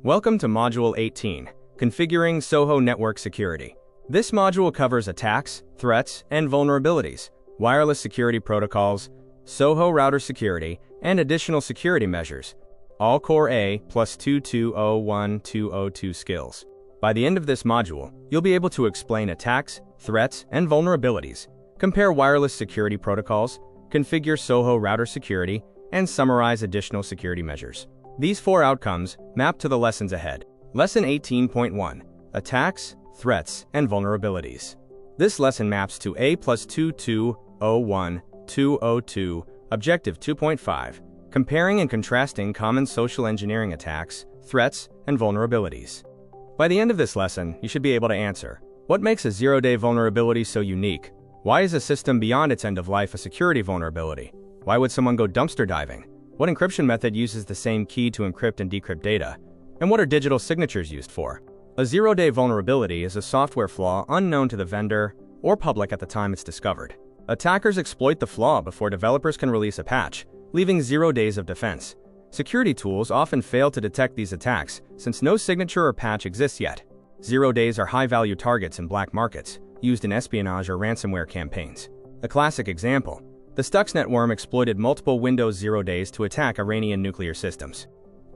Welcome to Module 18, Configuring SOHO Network Security. This module covers attacks, threats, and vulnerabilities, wireless security protocols, SOHO router security, and additional security measures, all Core A plus 2201202 skills. By the end of this module, you'll be able to explain attacks, threats, and vulnerabilities, compare wireless security protocols, configure SOHO router security, and summarize additional security measures. These four outcomes map to the lessons ahead. Lesson 18.1, Attacks, Threats, and Vulnerabilities. This lesson maps to A plus 2201202, Objective 2.5, Comparing and Contrasting Common Social Engineering Attacks, Threats, and Vulnerabilities. By the end of this lesson, you should be able to answer, what makes a zero-day vulnerability so unique? Why is a system beyond its end of life a security vulnerability? Why would someone go dumpster diving? What encryption method uses the same key to encrypt and decrypt data? And what are digital signatures used for? A zero-day vulnerability is a software flaw unknown to the vendor or public at the time it's discovered. Attackers exploit the flaw before developers can release a patch, leaving 0 days of defense. Security tools often fail to detect these attacks since no signature or patch exists yet. 0 days are high-value targets in black markets, used in espionage or ransomware campaigns. A classic example, the Stuxnet worm exploited multiple Windows 0 days to attack Iranian nuclear systems.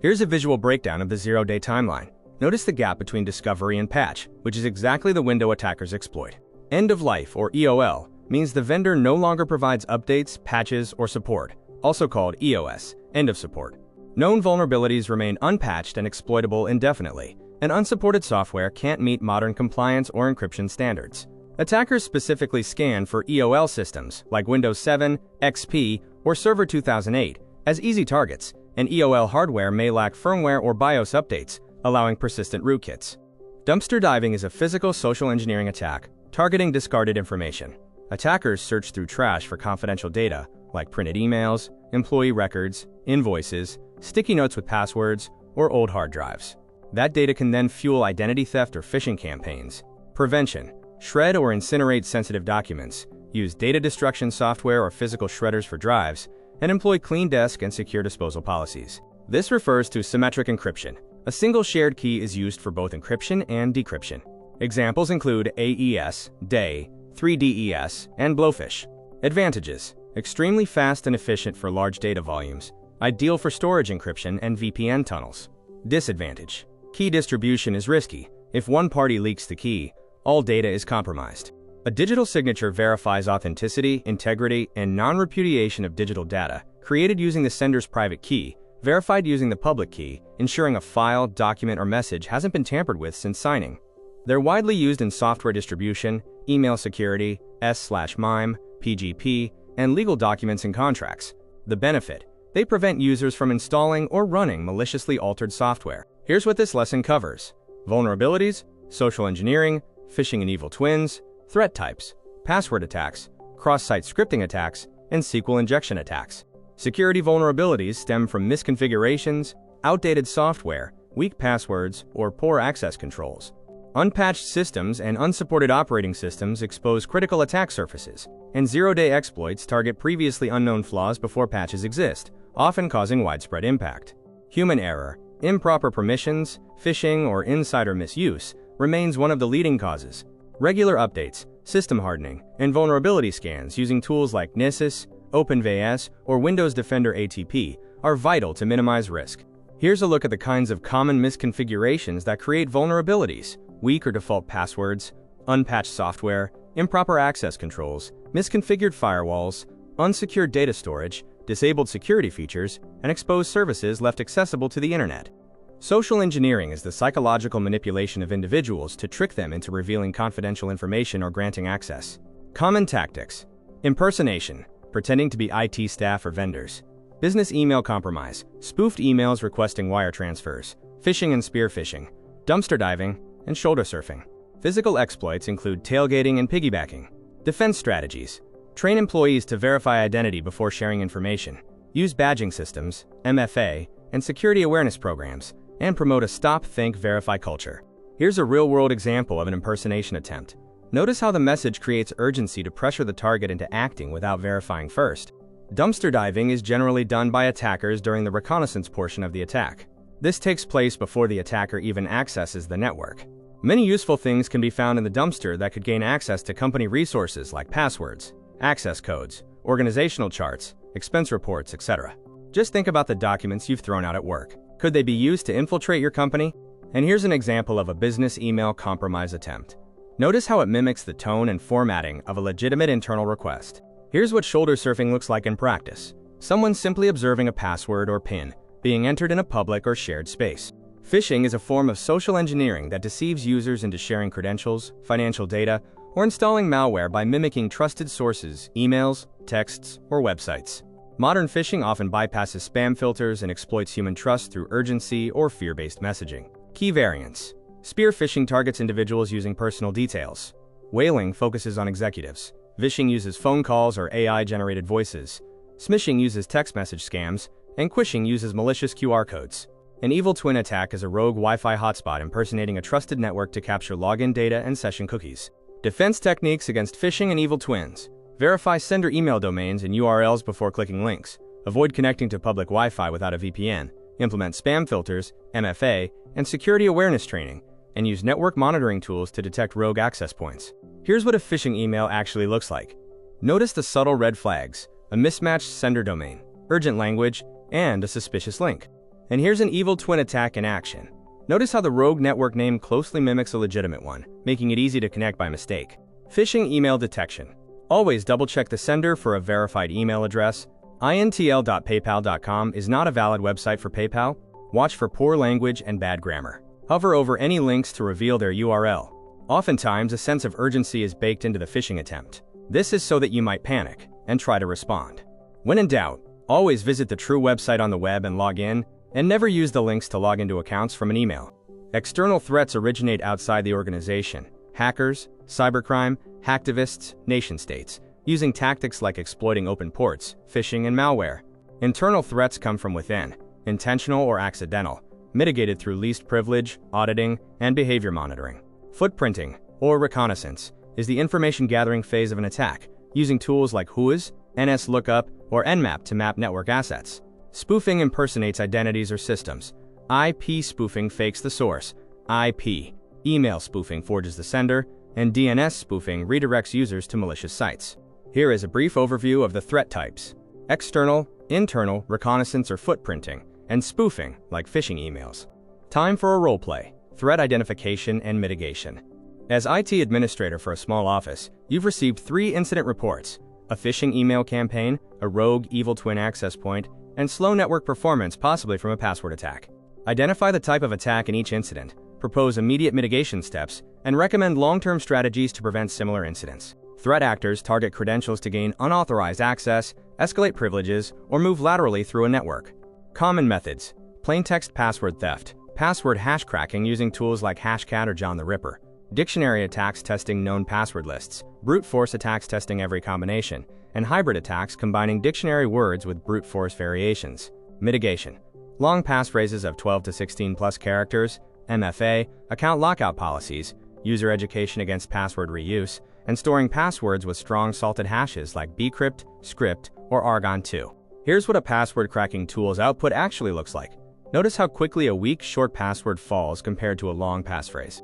Here's a visual breakdown of the 0-day timeline. Notice the gap between discovery and patch, which is exactly the window attackers exploit. End of life, or EOL, means the vendor no longer provides updates, patches, or support, also called EOS, end of support. Known vulnerabilities remain unpatched and exploitable indefinitely, and unsupported software can't meet modern compliance or encryption standards. Attackers specifically scan for EOL systems like Windows 7, XP, or Server 2008 as easy targets, and EOL hardware may lack firmware or BIOS updates, allowing persistent rootkits. Dumpster diving is a physical social engineering attack targeting discarded information. Attackers search through trash for confidential data like printed emails, employee records, invoices, sticky notes with passwords, or old hard drives. That data can then fuel identity theft or phishing campaigns. Prevention: shred or incinerate sensitive documents, use data destruction software or physical shredders for drives, and employ clean desk and secure disposal policies. This refers to symmetric encryption. A single shared key is used for both encryption and decryption. Examples include AES, DAY, 3DES, and Blowfish. Advantages: extremely fast and efficient for large data volumes, ideal for storage encryption and VPN tunnels. Disadvantage: key distribution is risky. If one party leaks the key, all data is compromised. A digital signature verifies authenticity, integrity, and non-repudiation of digital data, created using the sender's private key, verified using the public key, ensuring a file, document, or message hasn't been tampered with since signing. They're widely used in software distribution, email security, S/MIME, PGP, and legal documents and contracts. The benefit: they prevent users from installing or running maliciously altered software. Here's what this lesson covers: vulnerabilities, social engineering, phishing and evil twins, threat types, password attacks, cross-site scripting attacks, and SQL injection attacks. Security vulnerabilities stem from misconfigurations, outdated software, weak passwords, or poor access controls. Unpatched systems and unsupported operating systems expose critical attack surfaces, and zero-day exploits target previously unknown flaws before patches exist, often causing widespread impact. Human error, improper permissions, phishing, or insider misuse remains one of the leading causes. Regular updates, system hardening, and vulnerability scans using tools like NISIS, OpenVS, or Windows Defender ATP are vital to minimize risk. Here's a look at the kinds of common misconfigurations that create vulnerabilities: weak or default passwords, unpatched software, improper access controls, misconfigured firewalls, unsecured data storage, disabled security features, and exposed services left accessible to the internet. Social engineering is the psychological manipulation of individuals to trick them into revealing confidential information or granting access. Common tactics: impersonation, pretending to be IT staff or vendors; business email compromise, spoofed emails requesting wire transfers; phishing and spear phishing; dumpster diving; and shoulder surfing. Physical exploits include tailgating and piggybacking. Defense strategies: train employees to verify identity before sharing information, use badging systems, MFA, and security awareness programs, and promote a stop, think, verify culture. Here's a real-world example of an impersonation attempt. Notice how the message creates urgency to pressure the target into acting without verifying first. Dumpster diving is generally done by attackers during the reconnaissance portion of the attack. This takes place before the attacker even accesses the network. Many useful things can be found in the dumpster that could gain access to company resources like passwords, access codes, organizational charts, expense reports, etc. Just think about the documents you've thrown out at work. Could they be used to infiltrate your company? And here's an example of a business email compromise attempt. Notice how it mimics the tone and formatting of a legitimate internal request. Here's what shoulder surfing looks like in practice. Someone simply observing a password or PIN being entered in a public or shared space. Phishing is a form of social engineering that deceives users into sharing credentials, financial data, or installing malware by mimicking trusted sources, emails, texts, or websites. Modern phishing often bypasses spam filters and exploits human trust through urgency or fear-based messaging. Key variants. Spear phishing targets individuals using personal details. Whaling focuses on executives. Vishing uses phone calls or AI-generated voices. Smishing uses text message scams, and quishing uses malicious QR codes. An evil twin attack is a rogue Wi-Fi hotspot impersonating a trusted network to capture login data and session cookies. Defense techniques against phishing and evil twins. Verify sender email domains and URLs before clicking links. Avoid connecting to public Wi-Fi without a VPN. Implement spam filters, MFA, and security awareness training, and use network monitoring tools to detect rogue access points. Here's what a phishing email actually looks like. Notice the subtle red flags, a mismatched sender domain, urgent language, and a suspicious link. And here's an evil twin attack in action. Notice how the rogue network name closely mimics a legitimate one, making it easy to connect by mistake. Phishing email detection. Always double-check the sender for a verified email address. intl.paypal.com is not a valid website for PayPal. Watch for poor language and bad grammar. Hover over any links to reveal their URL. Oftentimes, a sense of urgency is baked into the phishing attempt. This is so that you might panic and try to respond. When in doubt, always visit the true website on the web and log in, and never use the links to log into accounts from an email. External threats originate outside the organization. Hackers, cybercrime, hacktivists, nation-states, using tactics like exploiting open ports, phishing, and malware. Internal threats come from within, intentional or accidental, mitigated through least privilege, auditing, and behavior monitoring. Footprinting, or reconnaissance, is the information-gathering phase of an attack, using tools like WHOIS, NSLOOKUP, or Nmap to map network assets. Spoofing impersonates identities or systems. IP spoofing fakes the source. IP. Email spoofing forges the sender, and DNS spoofing redirects users to malicious sites. Here is a brief overview of the threat types: external, internal, reconnaissance or footprinting, and spoofing, like phishing emails. Time for a roleplay: threat identification and mitigation. As IT administrator for a small office, you've received 3 incident reports: a phishing email campaign, a rogue evil twin access point, and slow network performance possibly from a password attack. Identify the type of attack in each incident, propose immediate mitigation steps, and recommend long-term strategies to prevent similar incidents. Threat actors target credentials to gain unauthorized access, escalate privileges, or move laterally through a network. Common methods: plaintext password theft, password hash cracking using tools like Hashcat or John the Ripper, dictionary attacks testing known password lists, brute force attacks testing every combination, and hybrid attacks combining dictionary words with brute force variations. Mitigation: long passphrases of 12 to 16 plus characters, MFA, account lockout policies, user education against password reuse, and storing passwords with strong salted hashes like bcrypt, script, or argon2. Here's what a password cracking tool's output actually looks like. Notice how quickly a weak, short password falls compared to a long passphrase.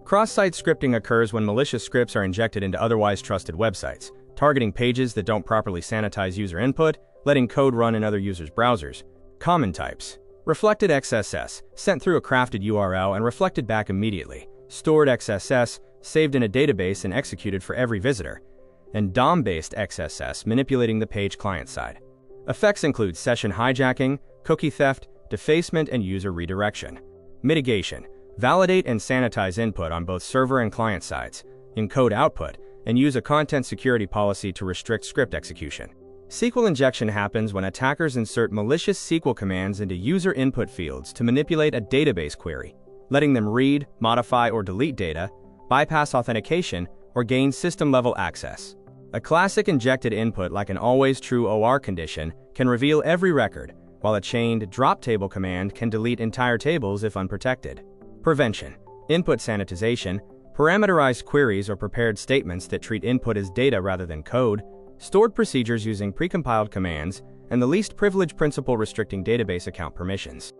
Cross-site scripting occurs when malicious scripts are injected into otherwise trusted websites, targeting pages that don't properly sanitize user input, letting code run in other users' browsers. Common types: reflected XSS, sent through a crafted URL and reflected back immediately; stored XSS, saved in a database and executed for every visitor; and DOM-based XSS, manipulating the page client side. Effects include session hijacking, cookie theft, defacement, and user redirection. Mitigation: validate and sanitize input on both server and client sides, encode output, and use a content security policy to restrict script execution. SQL injection happens when attackers insert malicious SQL commands into user input fields to manipulate a database query, letting them read, modify, or delete data, bypass authentication, or gain system-level access. A classic injected input like an always true OR condition can reveal every record, while a chained drop table command can delete entire tables if unprotected. Prevention: input sanitization, parameterized queries or prepared statements that treat input as data rather than code, stored procedures using precompiled commands, and the least privilege principle restricting database account permissions.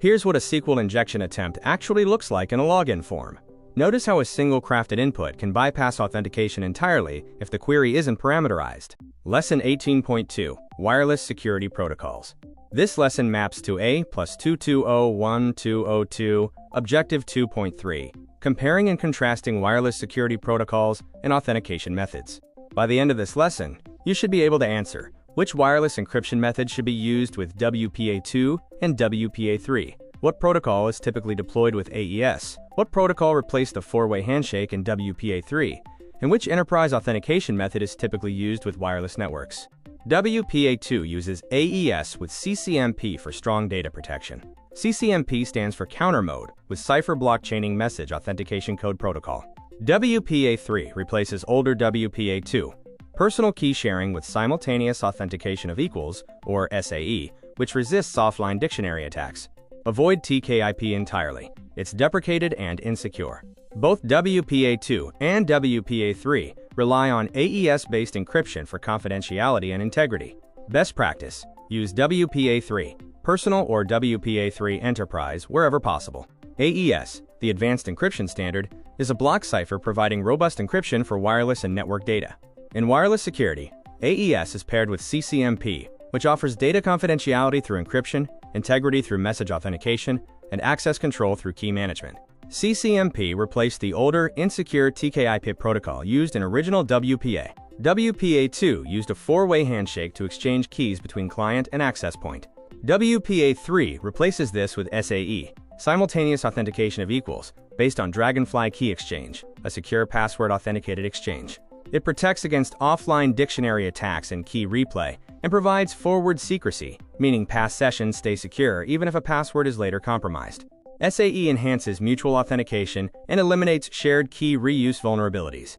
Here's what a SQL injection attempt actually looks like in a login form. Notice how a single crafted input can bypass authentication entirely if the query isn't parameterized. Lesson 18.2 Wireless Security Protocols. This lesson maps to A+2201202, Objective 2.3, Comparing and Contrasting Wireless Security Protocols and Authentication Methods. By the end of this lesson, you should be able to answer which wireless encryption method should be used with WPA2 and WPA3, what protocol is typically deployed with AES, what protocol replaced the four-way handshake in WPA3, and which enterprise authentication method is typically used with wireless networks. WPA2 uses AES with CCMP for strong data protection. CCMP stands for Counter Mode with Cipher Blockchaining Message Authentication Code Protocol. WPA3 replaces older WPA2, Personal Key Sharing with Simultaneous Authentication of Equals, or SAE, which resists offline dictionary attacks. Avoid TKIP entirely. It's deprecated and insecure. Both WPA2 and WPA3 rely on AES-based encryption for confidentiality and integrity. Best practice: use WPA3 Personal or WPA3 Enterprise wherever possible. AES, the Advanced Encryption Standard, is a block cipher providing robust encryption for wireless and network data. In wireless security, AES is paired with CCMP, which offers data confidentiality through encryption, integrity through message authentication, and access control through key management. CCMP replaced the older, insecure TKIP protocol used in original WPA. WPA2 used a four-way handshake to exchange keys between client and access point. WPA3 replaces this with SAE, Simultaneous Authentication of Equals, based on Dragonfly Key Exchange, a secure password-authenticated exchange. It protects against offline dictionary attacks and key replay, and provides forward secrecy, meaning past sessions stay secure even if a password is later compromised. SAE enhances mutual authentication and eliminates shared key reuse vulnerabilities.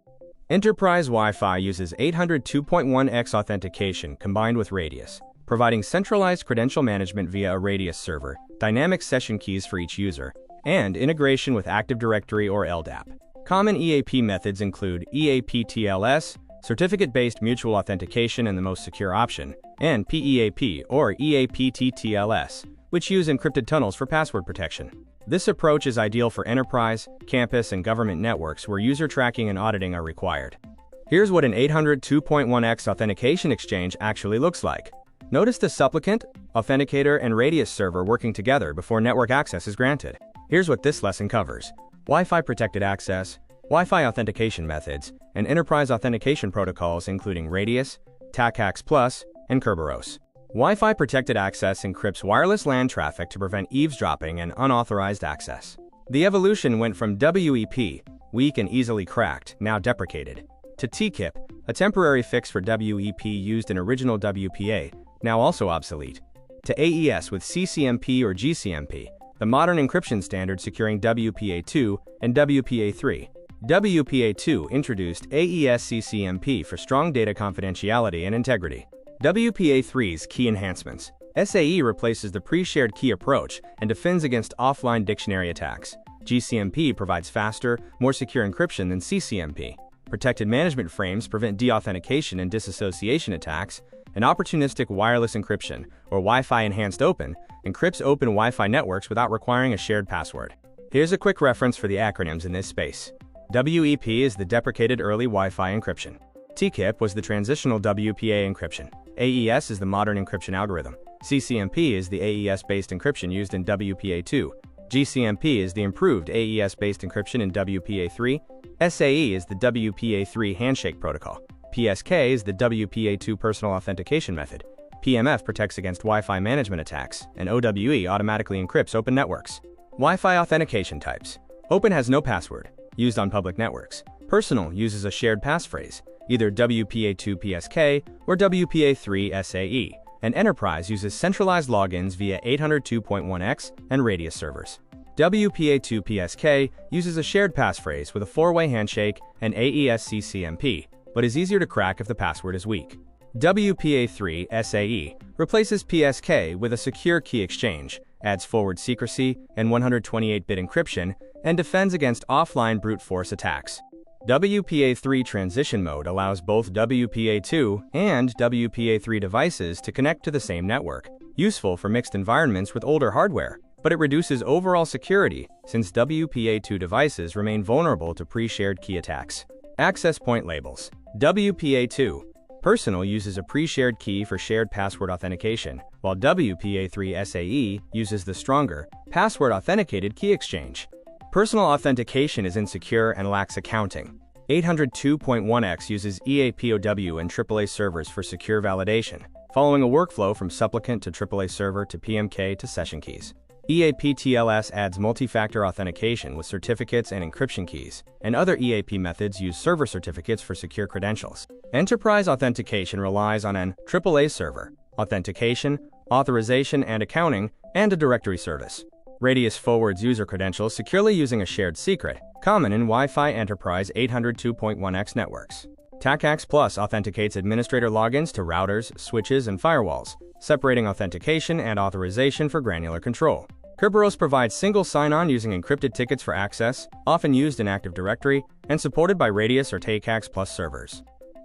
Enterprise Wi-Fi uses 802.1x authentication combined with Radius, providing centralized credential management via a Radius server, dynamic session keys for each user, and integration with Active Directory or LDAP. Common EAP methods include EAP-TLS, Certificate-Based Mutual Authentication and the most secure option, and PEAP or EAPT-TLS, which use encrypted tunnels for password protection. This approach is ideal for enterprise, campus, and government networks where user tracking and auditing are required. Here's what an 802.1x authentication exchange actually looks like. Notice the supplicant, authenticator, and Radius server working together before network access is granted. Here's what this lesson covers: Wi-Fi protected access, Wi-Fi authentication methods, and enterprise authentication protocols including Radius, TACAX Plus, and Kerberos. Wi-Fi protected access encrypts wireless LAN traffic to prevent eavesdropping and unauthorized access. The evolution went from WEP, weak and easily cracked, now deprecated, to TKIP, a temporary fix for WEP used in original WPA, now also obsolete, to AES with CCMP or GCMP, the modern encryption standard securing WPA2 and WPA3. WPA2 introduced AES CCMP for strong data confidentiality and integrity. WPA3's key enhancements. SAE replaces the pre-shared key approach and defends against offline dictionary attacks. GCMP provides faster, more secure encryption than CCMP. Protected management frames prevent deauthentication and disassociation attacks, and opportunistic wireless encryption, or Wi-Fi Enhanced Open, encrypts open Wi-Fi networks without requiring a shared password. Here's a quick reference for the acronyms in this space. WEP is the deprecated early Wi-Fi encryption. TKIP was the transitional WPA encryption. AES is the modern encryption algorithm. CCMP is the AES-based encryption used in WPA2. GCMP is the improved AES-based encryption in WPA3. SAE is the WPA3 handshake protocol. PSK is the WPA2 personal authentication method. PMF protects against Wi-Fi management attacks, and OWE automatically encrypts open networks. Wi-Fi authentication types. Open has no password, used on public networks. Personal uses a shared passphrase, either WPA2 PSK or WPA3 SAE, and Enterprise uses centralized logins via 802.1x and Radius servers. WPA2 PSK uses a shared passphrase with a four-way handshake and AES CCMP, but is easier to crack if the password is weak. WPA3 SAE replaces PSK with a secure key exchange, adds forward secrecy and 128-bit encryption, and defends against offline brute force attacks. WPA3 transition mode allows both WPA2 and WPA3 devices to connect to the same network, useful for mixed environments with older hardware. but it reduces overall security since WPA2 devices remain vulnerable to pre-shared key attacks. Access point labels. WPA2 Personal uses a pre-shared key for shared password authentication, while WPA3 SAE uses the stronger, password-authenticated key exchange. Personal authentication is insecure and lacks accounting. 802.1x uses EAPOW and AAA servers for secure validation, following a workflow from supplicant to AAA server to PMK to session keys. EAPTLS adds multi-factor authentication with certificates and encryption keys, and other EAP methods use server certificates for secure credentials. Enterprise authentication relies on an AAA server, authentication, authorization and accounting, and a directory service. Radius forwards user credentials securely using a shared secret, common in Wi-Fi Enterprise 802.1x networks. TACAX Plus authenticates administrator logins to routers, switches, and firewalls, separating authentication and authorization for granular control. Kerberos provides single sign-on using encrypted tickets for access, often used in Active Directory, and supported by Radius or TACAX Plus servers.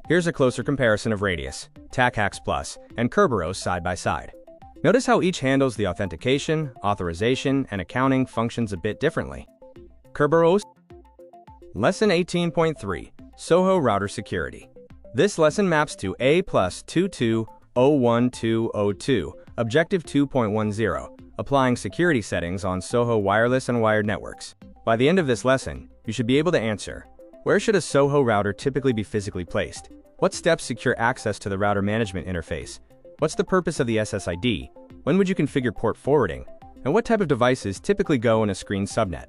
Here's a closer comparison of Radius, TACAX Plus, and Kerberos side by side. Notice how each handles the authentication, authorization, and accounting functions a bit differently. Kerberos. Lesson 18.3 SOHO Router Security. This lesson maps to A+22012202, Objective 2.10, applying security settings on SOHO wireless and wired networks. By the end of this lesson, you should be able to answer: where should a SOHO router typically be physically placed? What steps secure access to the router management interface? What's the purpose of the SSID? When would you configure port forwarding? And what type of devices typically go in a screen subnet?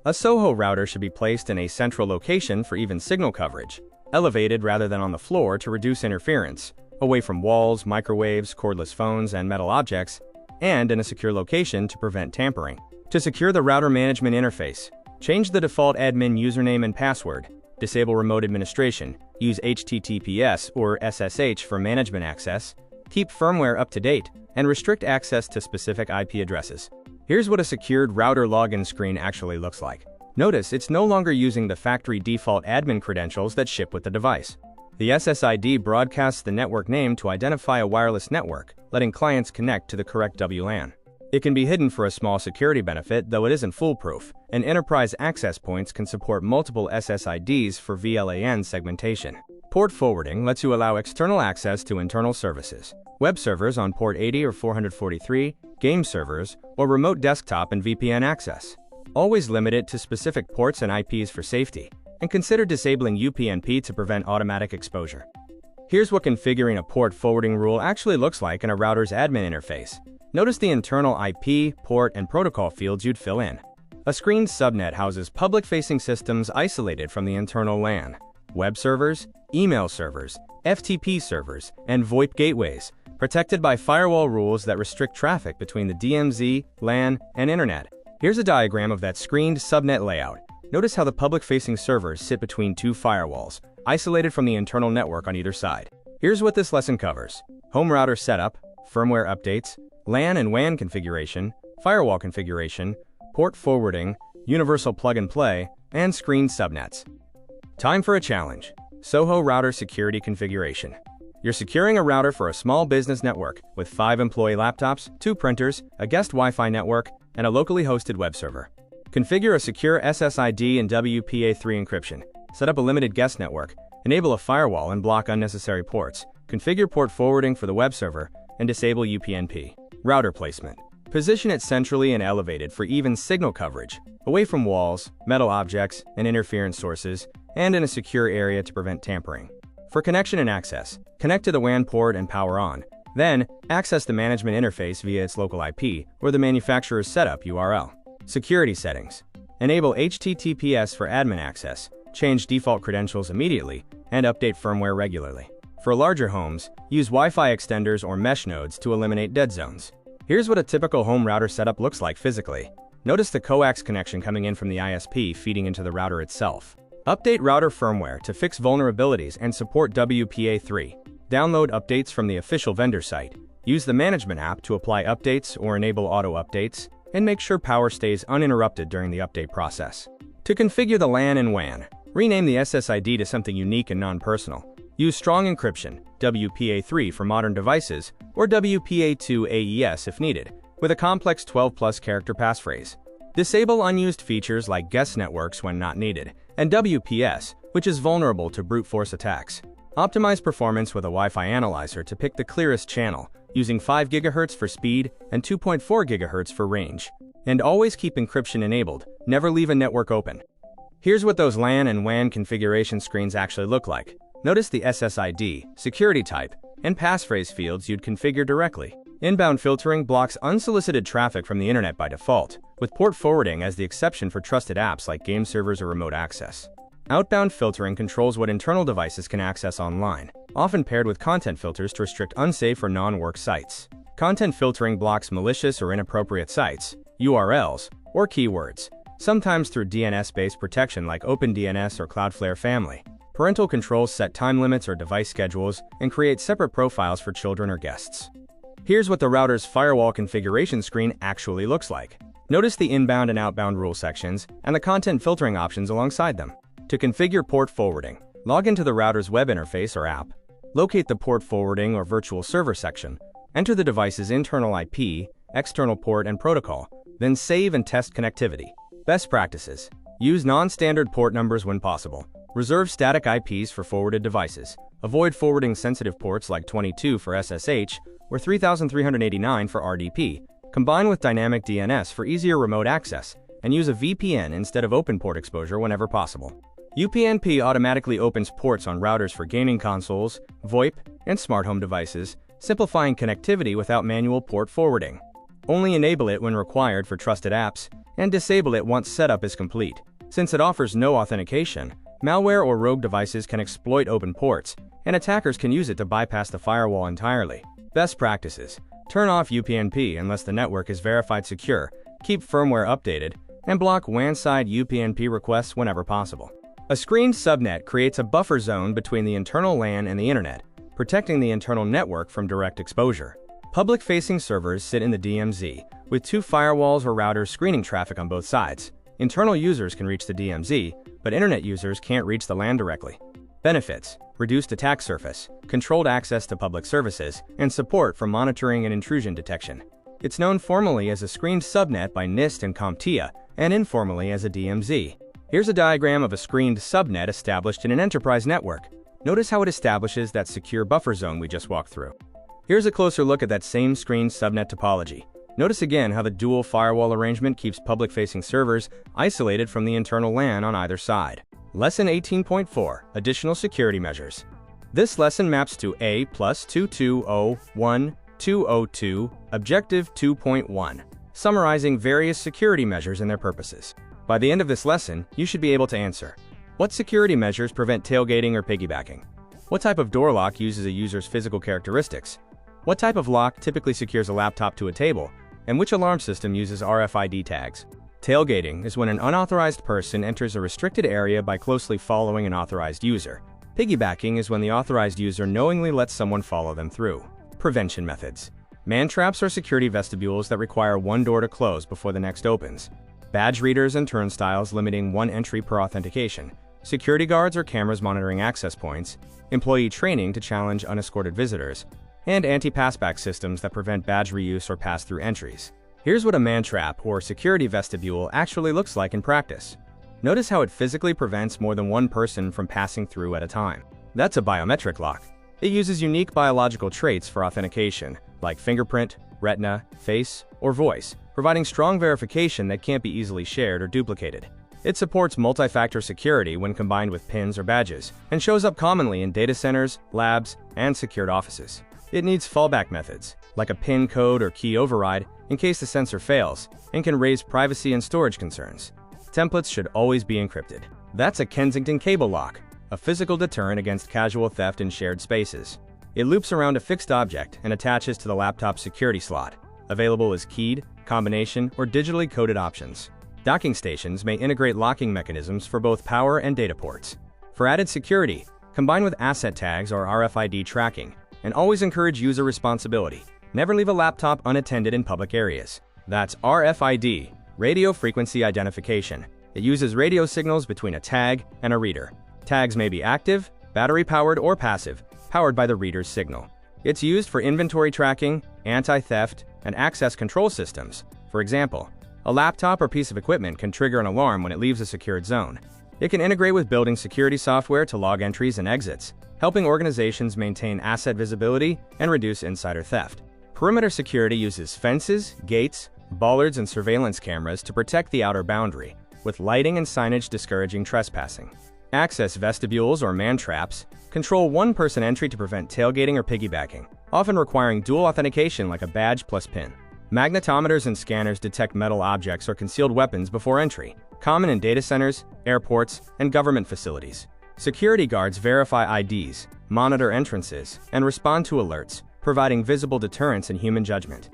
A SOHO router should be placed in a central location for even signal coverage, elevated rather than on the floor to reduce interference, away from walls, microwaves, cordless phones, and metal objects, and in a secure location to prevent tampering. To secure the router management interface, change the default admin username and password, disable remote administration, use HTTPS or SSH for management access, keep firmware up to date, and restrict access to specific IP addresses. Here's what a secured router login screen actually looks like. Notice it's no longer using the factory default admin credentials that ship with the device. The SSID broadcasts the network name to identify a wireless network, letting clients connect to the correct WLAN. It can be hidden for a small security benefit, though it isn't foolproof, and enterprise access points can support multiple SSIDs for VLAN segmentation. Port forwarding lets you allow external access to internal services, web servers on port 80 or 443, game servers, or remote desktop and VPN access. Always limit it to specific ports and IPs for safety, and consider disabling UPnP to prevent automatic exposure. Here's what configuring a port forwarding rule actually looks like in a router's admin interface. Notice the internal IP, port, and protocol fields you'd fill in. A screened subnet houses public-facing systems isolated from the internal LAN, web servers, email servers, FTP servers, and VoIP gateways, protected by firewall rules that restrict traffic between the DMZ, LAN, and Internet. Here's a diagram of that screened subnet layout. Notice how the public-facing servers sit between two firewalls, isolated from the internal network on either side. Here's what this lesson covers: home router setup, firmware updates, LAN and WAN configuration, firewall configuration, port forwarding, universal plug-and-play, and screened subnets. Time for a challenge. SOHO router security configuration. You're securing a router for a small business network with 5 employee laptops, 2 printers, a guest Wi-Fi network, and a locally hosted web server. Configure a secure SSID and WPA3 encryption. Set up a limited guest network, enable a firewall and block unnecessary ports. Configure port forwarding for the web server, and disable UPnP. Router placement. Position it centrally and elevated for even signal coverage, away from walls, metal objects, and interference sources, and in a secure area to prevent tampering. For connection and access, connect to the WAN port and power on. Then, access the management interface via its local IP or the manufacturer's setup URL. Security settings. Enable HTTPS for admin access, change default credentials immediately, and update firmware regularly. For larger homes, use Wi-Fi extenders or mesh nodes to eliminate dead zones. Here's what a typical home router setup looks like physically. Notice the coax connection coming in from the ISP feeding into the router itself. Update router firmware to fix vulnerabilities and support WPA3. Download updates from the official vendor site. Use the management app to apply updates or enable auto updates, and make sure power stays uninterrupted during the update process. To configure the LAN and WAN, rename the SSID to something unique and non-personal. Use strong encryption, WPA3 for modern devices, or WPA2 AES if needed, with a complex 12+ character passphrase. Disable unused features like guest networks when not needed, and WPS, which is vulnerable to brute force attacks. Optimize performance with a Wi-Fi analyzer to pick the clearest channel, using 5 GHz for speed and 2.4 GHz for range. And always keep encryption enabled, never leave a network open. Here's what those LAN and WAN configuration screens actually look like. Notice the SSID, security type, and passphrase fields you'd configure directly. Inbound filtering blocks unsolicited traffic from the internet by default, with port forwarding as the exception for trusted apps like game servers or remote access. Outbound filtering controls what internal devices can access online, often paired with content filters to restrict unsafe or non-work sites. Content filtering blocks malicious or inappropriate sites, URLs, or keywords, sometimes through DNS-based protection like OpenDNS or Cloudflare family. Parental controls set time limits or device schedules and create separate profiles for children or guests. Here's what the router's firewall configuration screen actually looks like. Notice the inbound and outbound rule sections and the content filtering options alongside them. To configure port forwarding, log into the router's web interface or app, locate the port forwarding or virtual server section, enter the device's internal IP, external port and protocol, then save and test connectivity. Best practices: use non-standard port numbers when possible, reserve static IPs for forwarded devices, avoid forwarding sensitive ports like 22 for SSH or 3389 for RDP, combine with dynamic DNS for easier remote access, and use a VPN instead of open port exposure whenever possible. UPnP automatically opens ports on routers for gaming consoles, VoIP, and smart home devices, simplifying connectivity without manual port forwarding. Only enable it when required for trusted apps, and disable it once setup is complete. Since it offers no authentication, malware or rogue devices can exploit open ports, and attackers can use it to bypass the firewall entirely. Best practices: turn off UPnP unless the network is verified secure, keep firmware updated, and block WAN-side UPnP requests whenever possible. A screened subnet creates a buffer zone between the internal LAN and the internet, protecting the internal network from direct exposure. Public-facing servers sit in the DMZ, with 2 firewalls or routers screening traffic on both sides. Internal users can reach the DMZ, but internet users can't reach the LAN directly. Benefits: reduced attack surface, controlled access to public services, and support for monitoring and intrusion detection. It's known formally as a screened subnet by NIST and CompTIA, and informally as a DMZ. Here's a diagram of a screened subnet established in an enterprise network. Notice how it establishes that secure buffer zone we just walked through. Here's a closer look at that same screened subnet topology. Notice again how the dual firewall arrangement keeps public-facing servers isolated from the internal LAN on either side. Lesson 18.4 Additional Security Measures. This lesson maps to A+2201-202 Objective 2.1, summarizing various security measures and their purposes. By the end of this lesson, you should be able to answer: what security measures prevent tailgating or piggybacking? What type of door lock uses a user's physical characteristics? What type of lock typically secures a laptop to a table? And which alarm system uses RFID tags? Tailgating is when an unauthorized person enters a restricted area by closely following an authorized user. Piggybacking is when the authorized user knowingly lets someone follow them through. Prevention methods. Man-traps are security vestibules that require one door to close before the next opens. Badge readers and turnstiles limiting one entry per authentication. Security guards or cameras monitoring access points. Employee training to challenge unescorted visitors. And anti-passback systems that prevent badge reuse or pass-through entries. Here's what a man-trap or security vestibule actually looks like in practice. Notice how it physically prevents more than one person from passing through at a time. That's a biometric lock. It uses unique biological traits for authentication, like fingerprint, retina, face, or voice, providing strong verification that can't be easily shared or duplicated. It supports multi-factor security when combined with pins or badges, and shows up commonly in data centers, labs, and secured offices. It needs fallback methods, like a PIN code or key override, in case the sensor fails, and can raise privacy and storage concerns. Templates should always be encrypted. That's a Kensington cable lock, a physical deterrent against casual theft in shared spaces. It loops around a fixed object and attaches to the laptop's security slot, available as keyed, combination, or digitally coded options. Docking stations may integrate locking mechanisms for both power and data ports. For added security, combine with asset tags or RFID tracking, and always encourage user responsibility. Never leave a laptop unattended in public areas. That's RFID, radio frequency identification. It uses radio signals between a tag and a reader. Tags may be active, battery-powered, or passive, powered by the reader's signal. It's used for inventory tracking, anti-theft, and access control systems. For example, a laptop or piece of equipment can trigger an alarm when it leaves a secured zone. It can integrate with building security software to log entries and exits, helping organizations maintain asset visibility and reduce insider theft. Perimeter security uses fences, gates, bollards, and surveillance cameras to protect the outer boundary, with lighting and signage discouraging trespassing. Access vestibules or man-traps control one-person entry to prevent tailgating or piggybacking, often requiring dual authentication like a badge plus PIN. Magnetometers and scanners detect metal objects or concealed weapons before entry, common in data centers, airports, and government facilities. Security guards verify IDs, monitor entrances, and respond to alerts, providing visible deterrence and human judgment.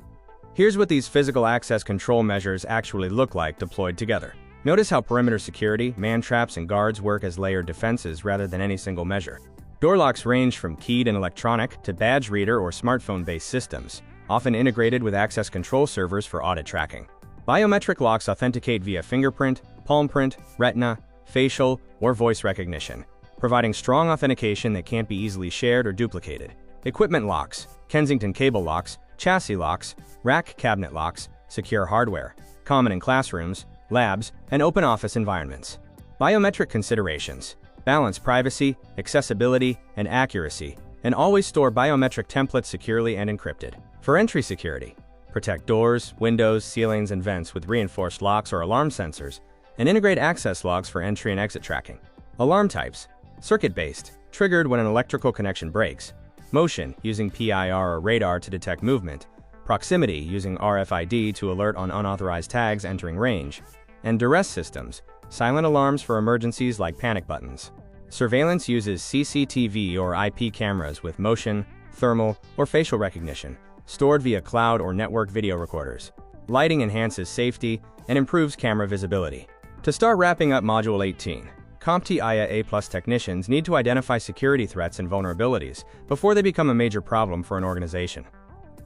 Here's what these physical access control measures actually look like deployed together. Notice how perimeter security, man-traps, and guards work as layered defenses rather than any single measure. Door locks range from keyed and electronic to badge reader or smartphone-based systems, often integrated with access control servers for audit tracking. Biometric locks authenticate via fingerprint, palm print, retina, facial, or voice recognition, providing strong authentication that can't be easily shared or duplicated. Equipment locks, Kensington cable locks, chassis locks, rack cabinet locks, secure hardware, common in classrooms, labs, and open office environments. Biometric considerations balance privacy, accessibility, and accuracy, and always store biometric templates securely and encrypted. For entry security, protect doors, windows, ceilings, and vents with reinforced locks or alarm sensors, and integrate access logs for entry and exit tracking. Alarm types: circuit-based, triggered when an electrical connection breaks; motion, using PIR or radar to detect movement; proximity, using RFID to alert on unauthorized tags entering range; and duress systems, silent alarms for emergencies like panic buttons. Surveillance uses CCTV or IP cameras with motion, thermal, or facial recognition, stored via cloud or network video recorders. Lighting enhances safety and improves camera visibility. To start wrapping up Module 18, CompTIA A+ technicians need to identify security threats and vulnerabilities before they become a major problem for an organization.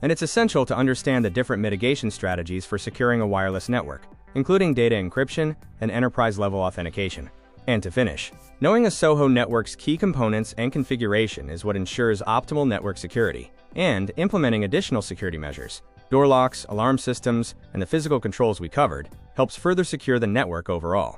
And it's essential to understand the different mitigation strategies for securing a wireless network, including data encryption and enterprise-level authentication. And to finish, knowing a SOHO network's key components and configuration is what ensures optimal network security, and implementing additional security measures, door locks, alarm systems, and the physical controls we covered, helps further secure the network overall.